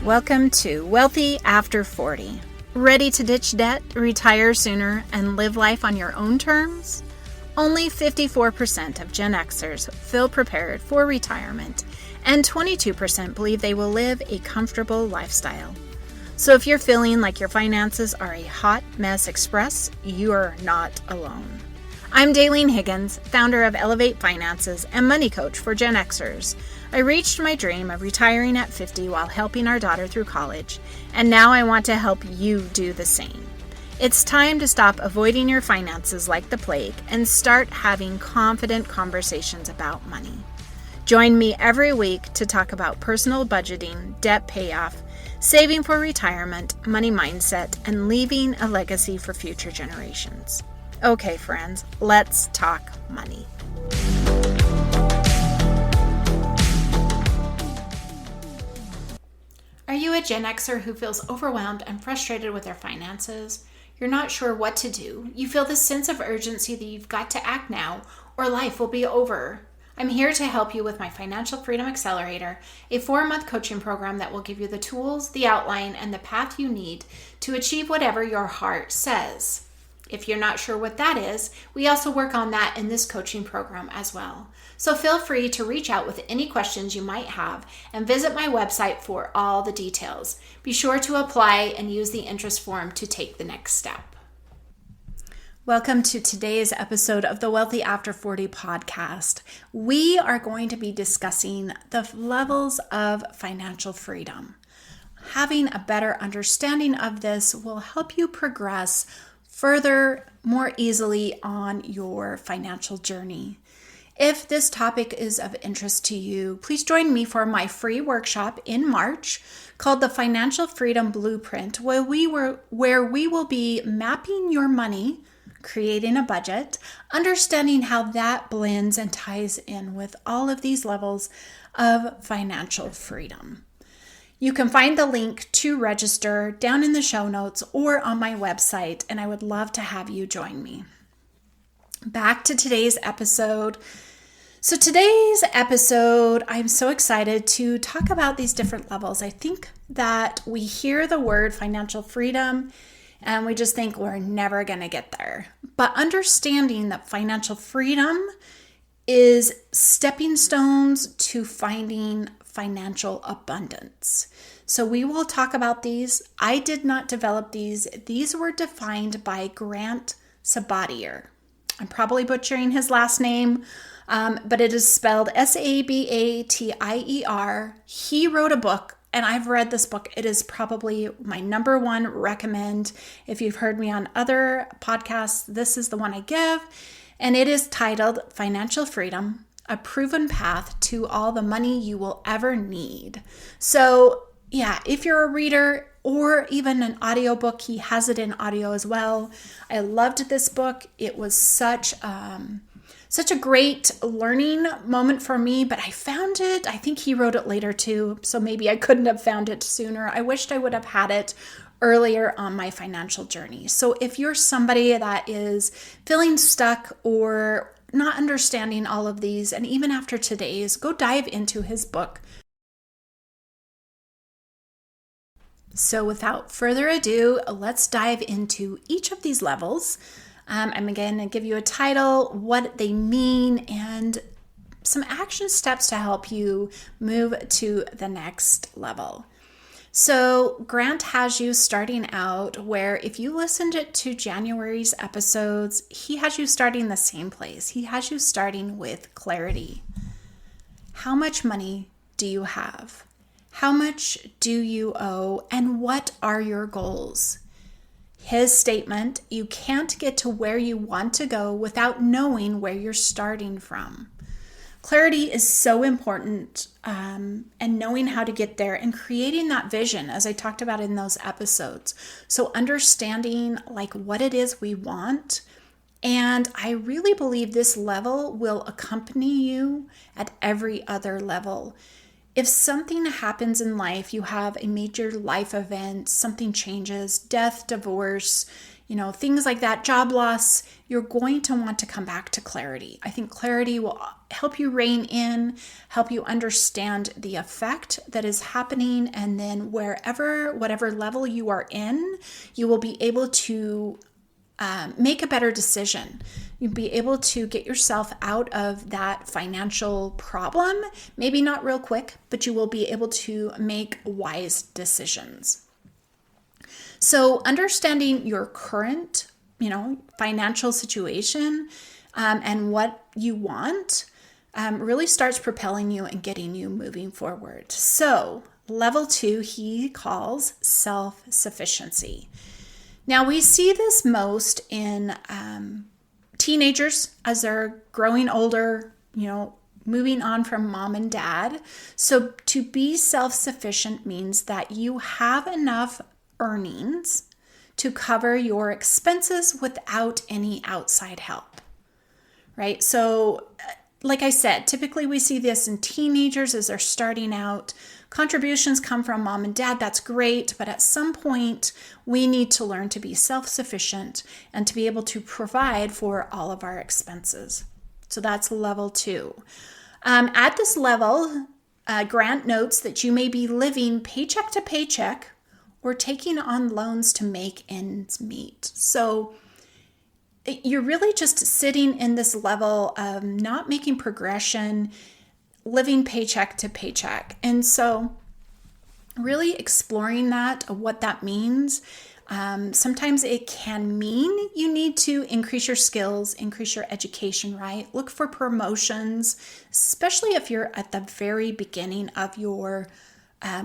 Welcome to Wealthy After 40. Ready to ditch debt, retire sooner, and live life on your own terms? Only 54% of Gen Xers feel prepared for retirement, and 22% believe they will live a comfortable lifestyle. So if you're feeling like your finances are a hot mess express, you're not alone. I'm Daleen Higgins, founder of Elevate Finances and money coach for Gen Xers. I reached my dream of retiring at 50 while helping our daughter through college, and now I want to help you do the same. It's time to stop avoiding your finances like the plague and start having confident conversations about money. Join me every week to talk about personal budgeting, debt payoff, saving for retirement, money mindset, and leaving a legacy for future generations. Okay, friends, let's talk money. Are you a Gen Xer who feels overwhelmed and frustrated with their finances? You're not sure what to do. You feel this sense of urgency that you've got to act now or life will be over. I'm here to help you with my Financial Freedom Accelerator, a 4-month coaching program that will give you the tools, the outline, and the path you need to achieve whatever your heart says. If you're not sure what that is, we also work on that in this coaching program as well. So feel free to reach out with any questions you might have and visit my website for all the details. Be sure to apply and use the interest form to take the next step. Welcome to today's episode of the Wealthy After 40 podcast. We are going to be discussing the levels of financial freedom. Having a better understanding of this will help you progress further, more easily on your financial journey. If this topic is of interest to you, please join me for my free workshop in March called the Financial Freedom Blueprint, where we will be mapping your money, creating a budget, understanding how that blends and ties in with all of these levels of financial freedom. You can find the link to register down in the show notes or on my website, and I would love to have you join me. Back to today's episode. So today's episode, I'm so excited to talk about these different levels. I think that we hear the word financial freedom and we just think we're never going to get there. But understanding that financial freedom is stepping stones to finding financial abundance. So we will talk about these. I did not develop these. These were defined by Grant Sabatier. I'm probably butchering his last name, but it is spelled Sabatier. He wrote a book, and I've read this book. It is probably my number one recommend. If you've heard me on other podcasts, this is the one I give, and it is titled Financial Freedom: A Proven Path to All the Money You Will Ever Need. So yeah, if you're a reader or even an audiobook, he has it in audio as well. I loved this book. It was such a great learning moment for me, but I found it, I think he wrote it later too, so maybe I couldn't have found it sooner. I wished I would have had it earlier on my financial journey. So if you're somebody that is feeling stuck or not understanding all of these, and even after today's, go dive into his book. So without further ado, let's dive into each of these levels. I'm going to give you a title, what they mean, and some action steps to help you move to the next level. So Grant has you starting out where, if you listened to January's episodes, he has you starting the same place. He has you starting with clarity. How much money do you have? How much do you owe? And what are your goals? His statement: you can't get to where you want to go without knowing where you're starting from. Clarity is so important, and knowing how to get there and creating that vision, as I talked about in those episodes. So understanding like what it is we want. And I really believe this level will accompany you at every other level. If something happens in life, you have a major life event, something changes, death, divorce, things like that, job loss, you're going to want to come back to clarity. I think clarity will help you rein in, help you understand the effect that is happening. And then whatever level you are in, you will be able to make a better decision. You'll be able to get yourself out of that financial problem, maybe not real quick, but you will be able to make wise decisions. So understanding your current, financial situation and what you want really starts propelling you and getting you moving forward. So level 2, he calls self-sufficiency. Now, we see this most in teenagers as they're growing older, moving on from mom and dad. So to be self-sufficient means that you have enough earnings to cover your expenses without any outside help, right? So like I said, typically we see this in teenagers as they're starting out. Contributions come from mom and dad. That's great. But at some point, we need to learn to be self-sufficient and to be able to provide for all of our expenses. So that's level 2. At this level, Grant notes that you may be living paycheck to paycheck or taking on loans to make ends meet. So you're really just sitting in this level of not making progression, living paycheck to paycheck. And so really exploring what that means. Sometimes it can mean you need to increase your skills, increase your education, right? Look for promotions, especially if you're at the very beginning of your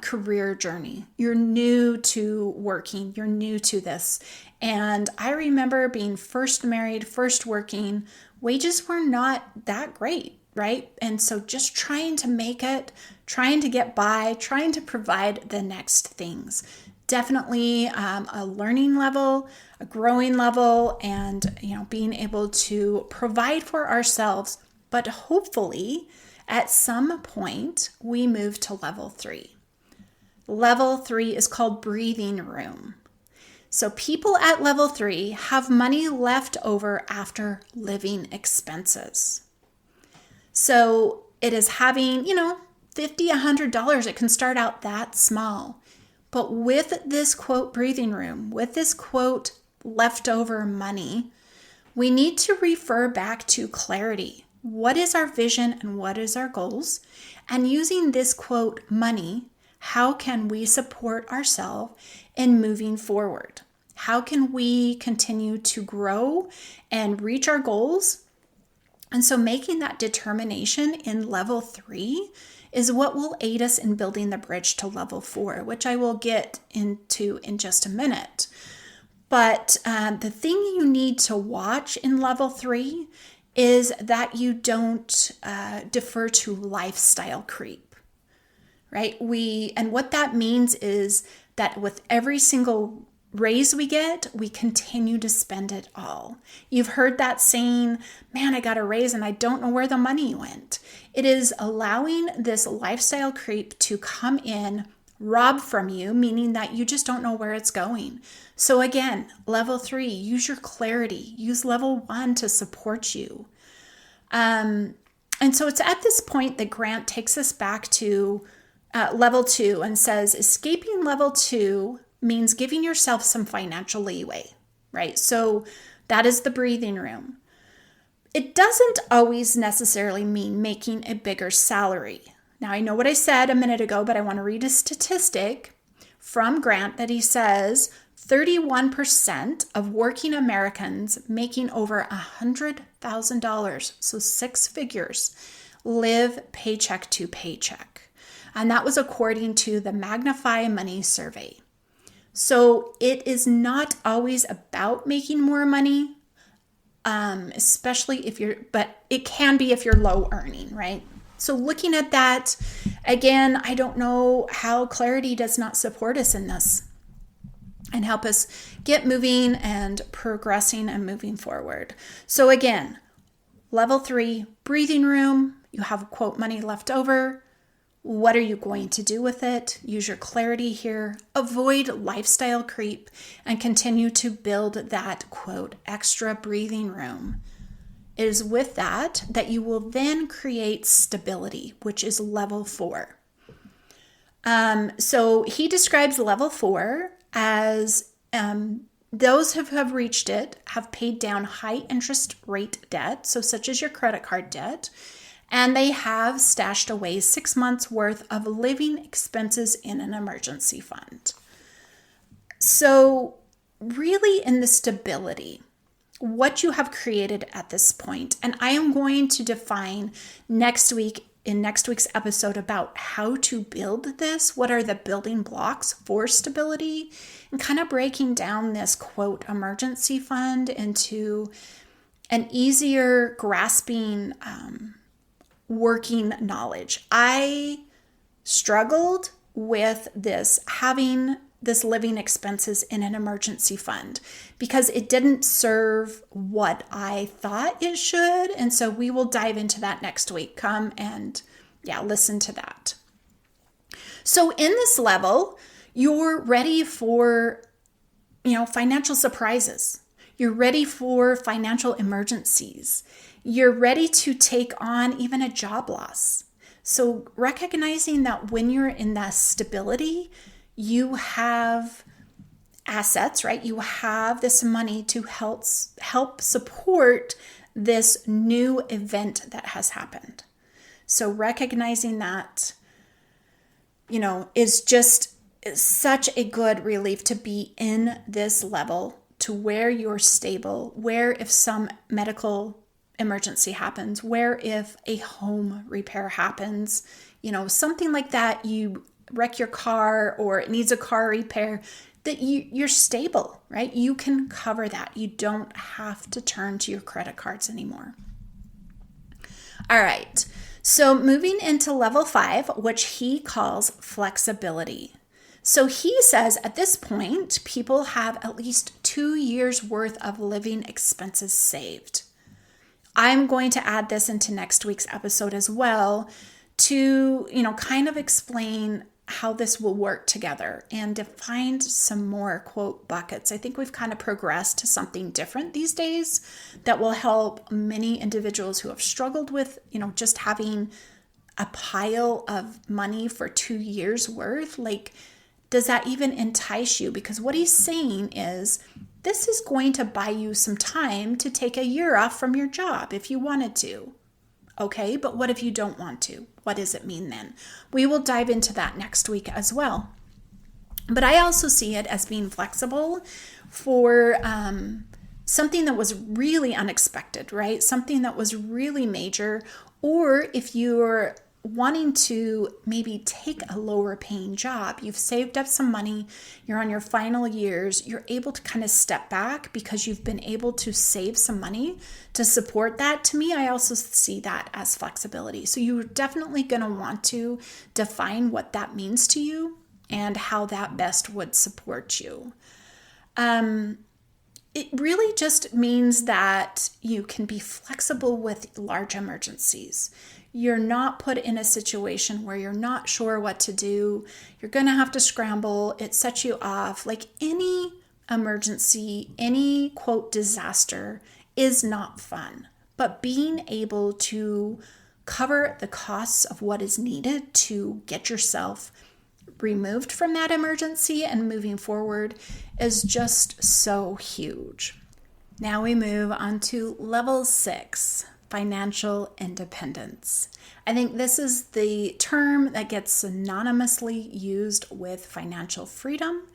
career journey. You're new to working, you're new to this. And I remember being first married, first working, wages were not that great, right? And so just trying to make it, trying to get by, trying to provide the next things. Definitely a learning level, a growing level, and being able to provide for ourselves. But hopefully at some point we move to level 3. Level 3 is called breathing room. So people at level 3 have money left over after living expenses. So it is having, $50, $100. It can start out that small. But with this quote breathing room, with this quote leftover money, we need to refer back to clarity. What is our vision and what is our goals? And using this quote money, how can we support ourselves in moving forward? How can we continue to grow and reach our goals? And so making that determination in level 3 is what will aid us in building the bridge to level 4, which I will get into in just a minute. But the thing you need to watch in level 3 is that you don't defer to lifestyle creep. Right? And what that means is that with every single raise we get, we continue to spend it all. You've heard that saying, man, I got a raise and I don't know where the money went. It is allowing this lifestyle creep to come in, rob from you, meaning that you just don't know where it's going. So again, level 3, use your clarity, use level 1 to support you. And so it's at this point that Grant takes us back to level 2 and says, escaping level 2 means giving yourself some financial leeway, right? So that is the breathing room. It doesn't always necessarily mean making a bigger salary. Now, I know what I said a minute ago, but I want to read a statistic from Grant that he says 31% of working Americans making over $100,000, so 6 figures, live paycheck to paycheck. And that was according to the Magnify Money survey. So it is not always about making more money, especially but it can be if you're low earning, right? So looking at that, again, I don't know how clarity does not support us in this and help us get moving and progressing and moving forward. So again, level 3, breathing room, you have quote money left over. What are you going to do with it? Use your clarity here. Avoid lifestyle creep and continue to build that, quote, extra breathing room. It is with that you will then create stability, which is level 4. So he describes level 4 as those who have reached it have paid down high interest rate debt, so such as your credit card debt, and they have stashed away 6 months worth of living expenses in an emergency fund. So really in the stability, what you have created at this point, and I am going to define next week's episode about how to build this, what are the building blocks for stability, and kind of breaking down this, quote, emergency fund into an easier grasping working knowledge. I struggled with this, having this living expenses in an emergency fund, because it didn't serve what I thought it should. And so we will dive into that next week. Come and listen to that. So in this level, you're ready for, financial surprises. You're ready for financial emergencies. You're ready to take on even a job loss. So recognizing that when you're in that stability, you have assets, right? You have this money to help support this new event that has happened. So recognizing that, is just such a good relief to be in this level to where you're stable, where if some medical emergency happens, where if a home repair happens, something like that, you wreck your car or it needs a car repair, that you're stable, right? You can cover that. You don't have to turn to your credit cards anymore. All right. So moving into level 5, which he calls flexibility. So he says at this point, people have at least 2 years worth of living expenses saved. I'm going to add this into next week's episode as well to, kind of explain how this will work together and define some more, quote, buckets. I think we've kind of progressed to something different these days that will help many individuals who have struggled with, just having a pile of money for 2 years worth. Like, does that even entice you? Because what he's saying is this is going to buy you some time to take a year off from your job if you wanted to. Okay, but what if you don't want to? What does it mean then? We will dive into that next week as well. But I also see it as being flexible for something that was really unexpected, right? Something that was really major, or if you're wanting to maybe take a lower paying job, you've saved up some money, you're on your final years, you're able to kind of step back because you've been able to save some money to support that. To me, I also see that as flexibility. So you're definitely going to want to define what that means to you and how that best would support you. It really just means that you can be flexible with large emergencies. You're not put in a situation where you're not sure what to do. You're going to have to scramble. It sets you off. Like any emergency, any, quote, disaster is not fun. But being able to cover the costs of what is needed to get yourself removed from that emergency and moving forward is just so huge. Now we move on to level 6. Financial independence. I think this is the term that gets synonymously used with financial freedom,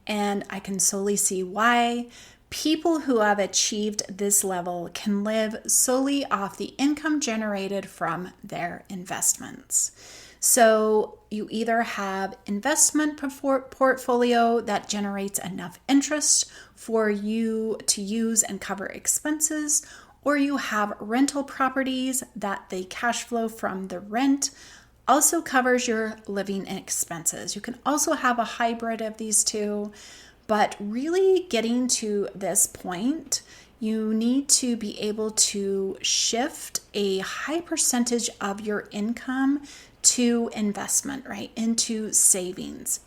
and I can solely see why. People who have achieved this level can live solely off the income generated from their investments. So you either have investment portfolio that generates enough interest for you to use and cover expenses, or you have rental properties that the cash flow from the rent also covers your living expenses. You can also have a hybrid of these two, but really getting to this point, you need to be able to shift a high percentage of your income to investment, right? Into savings.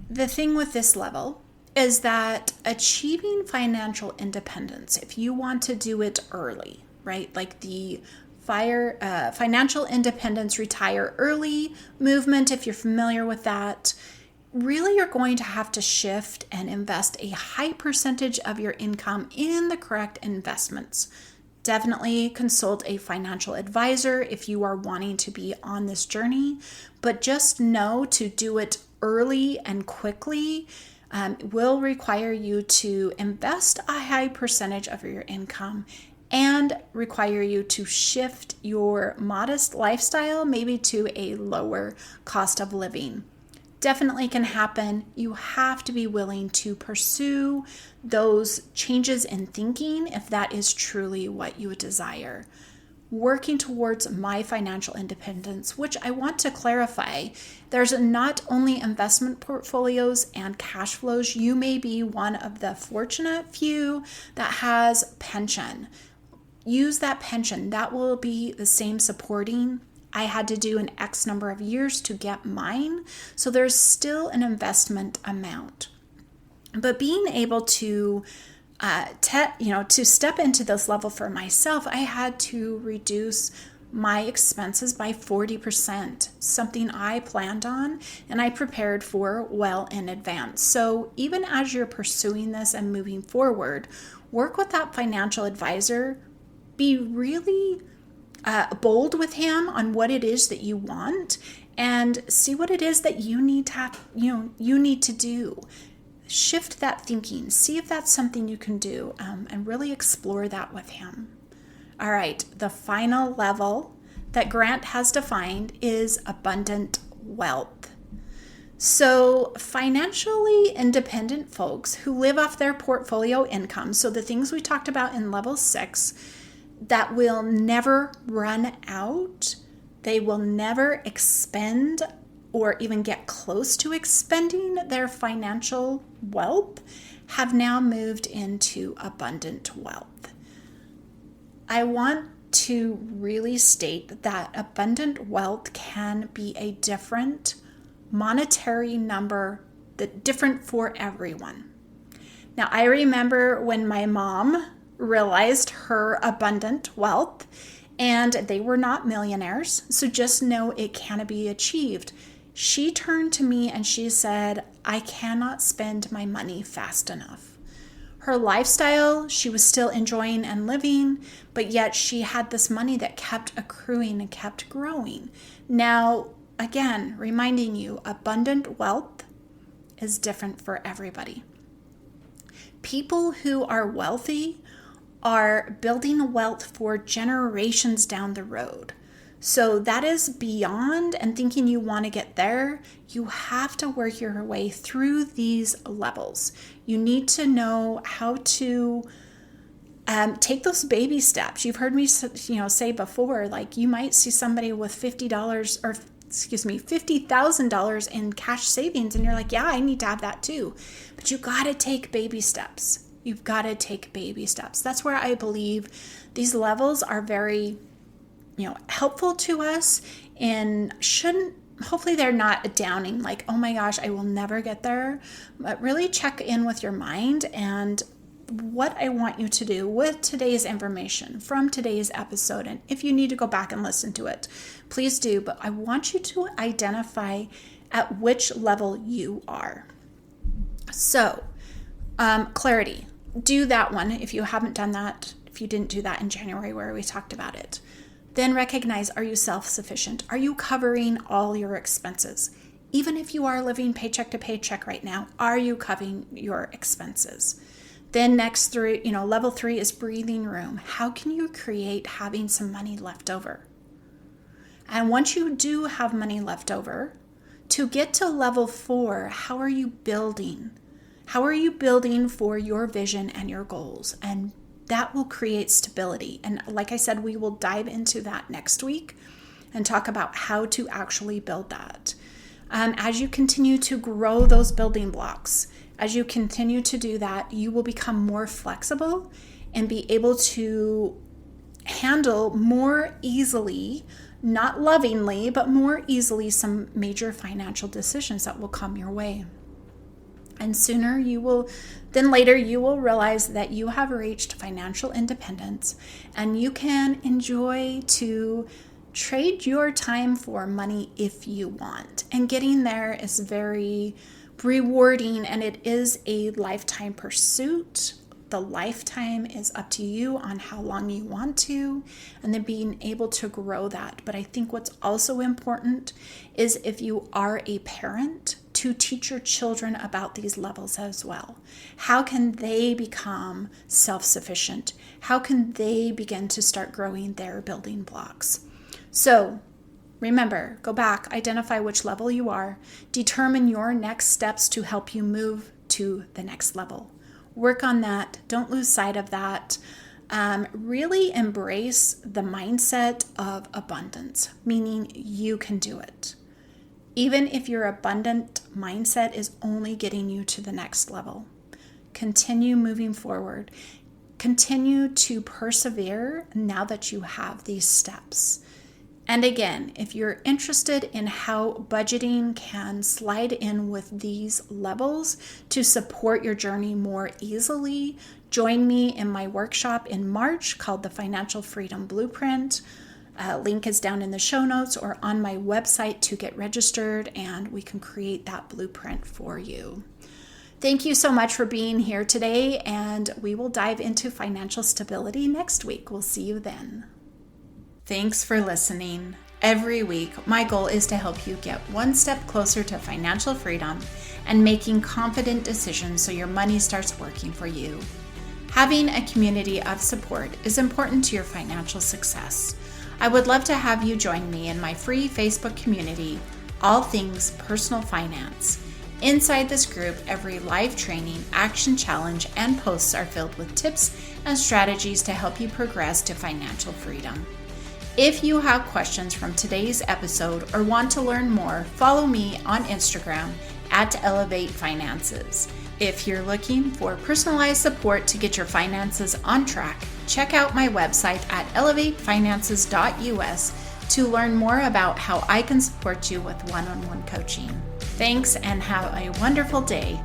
The thing with this level is that achieving financial independence, if you want to do it early, right? Like the financial independence, retire early movement, if you're familiar with that, really you're going to have to shift and invest a high percentage of your income in the correct investments. Definitely consult a financial advisor if you are wanting to be on this journey, but just know to do it early and quickly will require you to invest a high percentage of your income and require you to shift your modest lifestyle maybe to a lower cost of living. Definitely can happen. You have to be willing to pursue those changes in thinking if that is truly what you desire. Working towards my financial independence, which I want to clarify, there's not only investment portfolios and cash flows. You may be one of the fortunate few that has pension. Use that pension. That will be the same supporting. I had to do an X number of years to get mine, so there's still an investment amount. But being able to to step into this level for myself, I had to reduce my expenses by 40%, something I planned on and I prepared for well in advance. So even as you're pursuing this and moving forward, work with that financial advisor. Be really bold with him on what it is that you want and see what it is that you need to do. Shift that thinking. See if that's something you can do and really explore that with him. All right, the final level that Grant has defined is abundant wealth. So financially independent folks who live off their portfolio income, so the things we talked about in level 6, that will never run out, they will never expend or even get close to expending their financial wealth, have now moved into abundant wealth. I want to really state that abundant wealth can be a different monetary number, that different for everyone. Now, I remember when my mom realized her abundant wealth, and they were not millionaires, so just know it can be achieved. She turned to me and she said, I cannot spend my money fast enough. Her lifestyle, she was still enjoying and living, but yet she had this money that kept accruing and kept growing. Now, again, reminding you, abundant wealth is different for everybody. People who are wealthy are building wealth for generations down the road. So that is beyond and thinking you want to get there. You have to work your way through these levels. You need to know how to take those baby steps. You've heard me say before, like you might see somebody with $50,000 in cash savings and you're like, yeah, I need to have that too. But you got to take baby steps. You've got to take baby steps. That's where I believe these levels are very helpful to us, and hopefully they're not downing, like, oh my gosh, I will never get there. But really check in with your mind and what I want you to do with today's information from today's episode. And if you need to go back and listen to it, please do. But I want you to identify at which level you are. So, clarity. Do that one if you haven't done that, if you didn't do that in January where we talked about it. Then recognize, are you self-sufficient? Are you covering all your expenses? Even if you are living paycheck to paycheck right now, are you covering your expenses? Then next level 3 is breathing room. How can you create having some money left over? And once you do have money left over, to get to level 4, how are you building? How are you building for your vision and your goals? And that will create stability. And like I said, we will dive into that next week and talk about how to actually build that. As you continue to grow those building blocks, as you continue to do that, you will become more flexible and be able to handle more easily, not lovingly, but more easily, some major financial decisions that will come your way. And sooner than later, you will realize that you have reached financial independence and you can enjoy to trade your time for money if you want. And getting there is very rewarding, and it is a lifetime pursuit. The lifetime is up to you on how long you want to, and then being able to grow that. But I think what's also important is, if you are a parent, to teach your children about these levels as well. How can they become self-sufficient? How can they begin to start growing their building blocks? So remember, go back, identify which level you are, determine your next steps to help you move to the next level. Work on that. Don't lose sight of that. Really embrace the mindset of abundance, meaning you can do it. Even if your abundant mindset is only getting you to the next level, continue moving forward. Continue to persevere now that you have these steps. And again, if you're interested in how budgeting can slide in with these levels to support your journey more easily, join me in my workshop in March called the Financial Freedom Blueprint. Link is down in the show notes or on my website to get registered, and we can create that blueprint for you. Thank you so much for being here today, and we will dive into financial stability next week. We'll see you then. Thanks for listening. Every week, my goal is to help you get one step closer to financial freedom and making confident decisions so your money starts working for you. Having a community of support is important to your financial success. I would love to have you join me in my free Facebook community, All Things Personal Finance. Inside this group, every live training, action challenge, and posts are filled with tips and strategies to help you progress to financial freedom. If you have questions from today's episode or want to learn more, follow me on Instagram at Elevate Finances. If you're looking for personalized support to get your finances on track, check out my website at elevatefinances.us to learn more about how I can support you with one-on-one coaching. Thanks, and have a wonderful day.